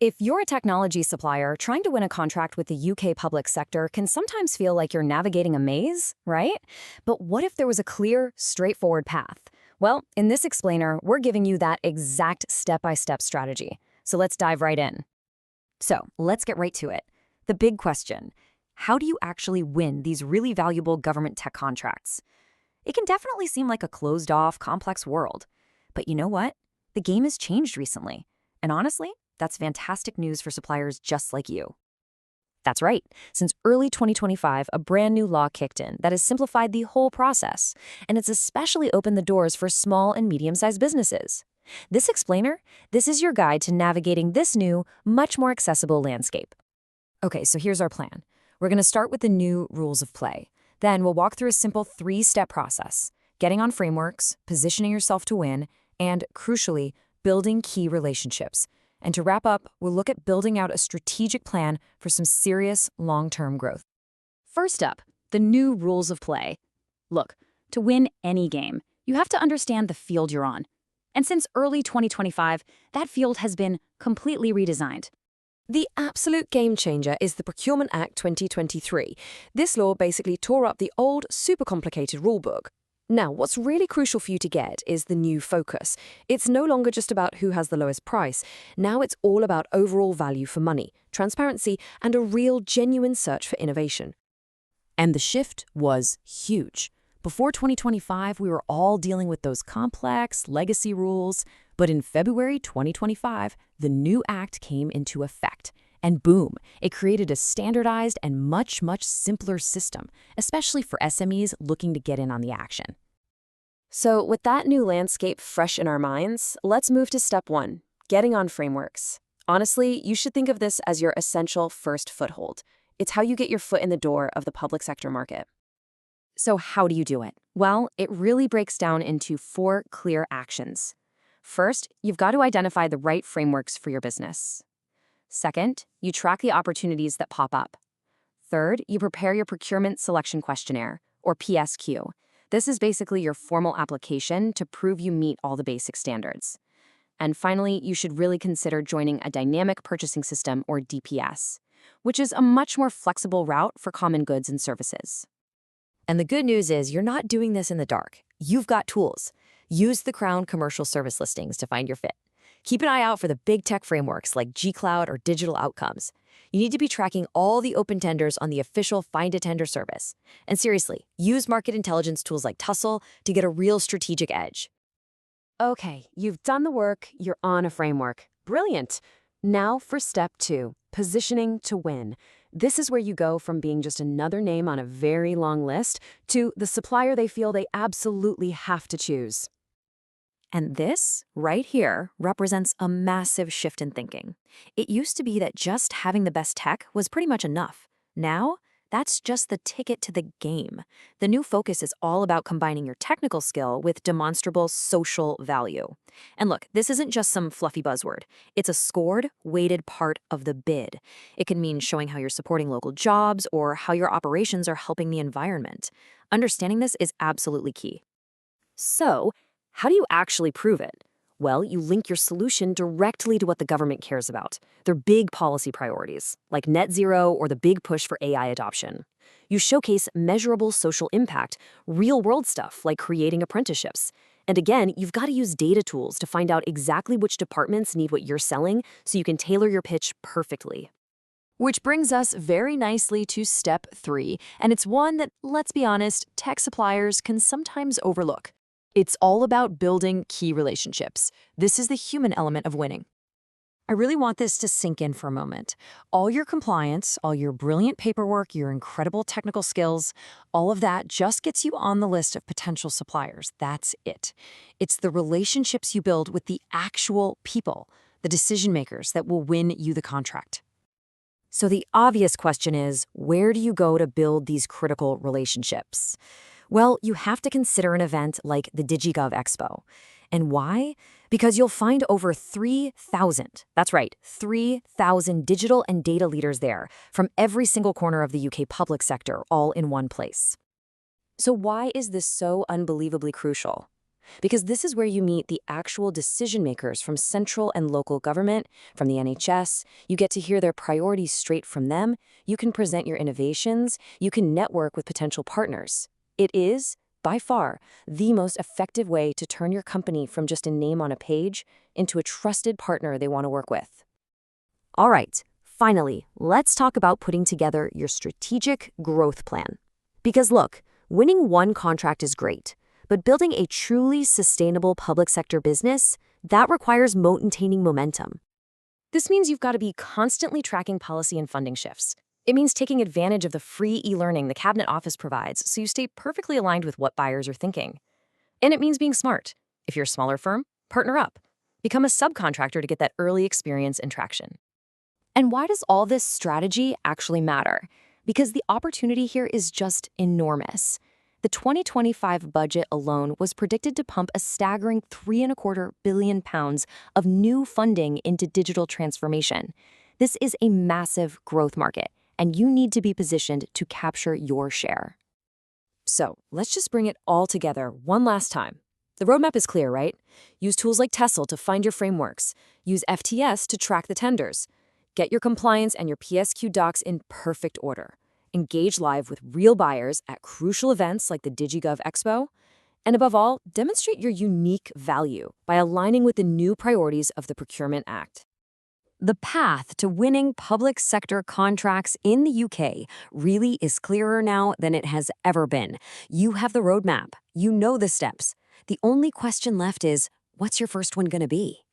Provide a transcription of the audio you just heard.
If you're a technology supplier, trying to win a contract with the UK public sector can sometimes feel like you're navigating a maze, right? But what if there was a clear, straightforward path? Well, in this explainer, we're giving you that exact step-by-step strategy. So let's dive right in. So let's get right to it. The big question: how do you actually win these really valuable government tech contracts? It can definitely seem like a closed-off, complex world. But you know what? The game has changed recently. And honestly, that's fantastic news for suppliers just like you. That's right. Since early 2025, a brand new law kicked in that has simplified the whole process, and it's especially opened the doors for small and medium-sized businesses. This explainer, this is your guide to navigating this new, much more accessible landscape. Okay, so here's our plan. We're going to start with the new rules of play. Then we'll walk through a simple 3-step process: getting on frameworks, positioning yourself to win, and, crucially, building key relationships. And to wrap up, we'll look at building out a strategic plan for some serious long-term growth. First up, the new rules of play. Look, to win any game, you have to understand the field you're on. And since early 2025, that field has been completely redesigned. The absolute game changer is the Procurement Act 2023. This law basically tore up the old, super complicated rulebook. Now, what's really crucial for you to get is the new focus. It's no longer just about who has the lowest price. Now it's all about overall value for money, transparency, and a real, genuine search for innovation. And the shift was huge. Before 2025, we were all dealing with those complex legacy rules. But in February 2025, the new act came into effect. And boom, it created a standardized and much, much simpler system, especially for SMEs looking to get in on the action. So with that new landscape fresh in our minds, let's move to step 1, getting on frameworks. Honestly, you should think of this as your essential first foothold. It's how you get your foot in the door of the public sector market. So how do you do it? Well, it really breaks down into 4 clear actions. First, you've got to identify the right frameworks for your business. Second, you track the opportunities that pop up. Third, you prepare your Procurement Selection Questionnaire, or PSQ. This is basically your formal application to prove you meet all the basic standards. And finally, you should really consider joining a Dynamic Purchasing System, or DPS, which is a much more flexible route for common goods and services. And the good news is you're not doing this in the dark. You've got tools. Use the Crown commercial service listings to find your fit. Keep an eye out for the big tech frameworks like G-Cloud or Digital Outcomes. You need to be tracking all the open tenders on the official Find a Tender service. And seriously, use market intelligence tools like Tussle to get a real strategic edge. Okay, you've done the work, you're on a framework. Brilliant. Now for step 2, positioning to win. This is where you go from being just another name on a very long list to the supplier they feel they absolutely have to choose. And this, right here, represents a massive shift in thinking. It used to be that just having the best tech was pretty much enough. Now, that's just the ticket to the game. The new focus is all about combining your technical skill with demonstrable social value. And look, this isn't just some fluffy buzzword. It's a scored, weighted part of the bid. It can mean showing how you're supporting local jobs or how your operations are helping the environment. Understanding this is absolutely key. So, how do you actually prove it? Well, you link your solution directly to what the government cares about, their big policy priorities, like net zero or the big push for AI adoption. You showcase measurable social impact, real-world stuff like creating apprenticeships. And again, you've got to use data tools to find out exactly which departments need what you're selling so you can tailor your pitch perfectly. Which brings us very nicely to step 3, and it's one that, let's be honest, tech suppliers can sometimes overlook. It's all about building key relationships. This is the human element of winning. I really want this to sink in for a moment. All your compliance, all your brilliant paperwork, your incredible technical skills, all of that just gets you on the list of potential suppliers. That's it. It's the relationships you build with the actual people, the decision makers that will win you the contract. So the obvious question is, where do you go to build these critical relationships? Well, you have to consider an event like the DigiGov Expo. And why? Because you'll find over 3,000, that's right, 3,000 digital and data leaders there from every single corner of the UK public sector, all in one place. So why is this so unbelievably crucial? because this is where you meet the actual decision makers from central and local government, from the NHS. You get to hear their priorities straight from them. You can present your innovations. You can network with potential partners. It is, by far, the most effective way to turn your company from just a name on a page into a trusted partner they want to work with. All right, finally, let's talk about putting together your strategic growth plan. Because look, winning one contract is great, but building a truly sustainable public sector business, that requires maintaining momentum. This means you've got to be constantly tracking policy and funding shifts. It means taking advantage of the free e-learning the Cabinet Office provides so you stay perfectly aligned with what buyers are thinking. And it means being smart. If you're a smaller firm, partner up. Become a subcontractor to get that early experience and traction. And why does all this strategy actually matter? Because the opportunity here is just enormous. The 2025 budget alone was predicted to pump a staggering £3.25 billion of new funding into digital transformation. This is a massive growth market, and you need to be positioned to capture your share. So let's just bring it all together one last time. The roadmap is clear, right? Use tools like Tessel to find your frameworks. Use FTS to track the tenders. Get your compliance and your PSQ docs in perfect order. Engage live with real buyers at crucial events like the DigiGov Expo. And above all, demonstrate your unique value by aligning with the new priorities of the Procurement Act. The path to winning public sector contracts in the UK really is clearer now than it has ever been. You have the roadmap. You know the steps. The only question left is, what's your first one going to be?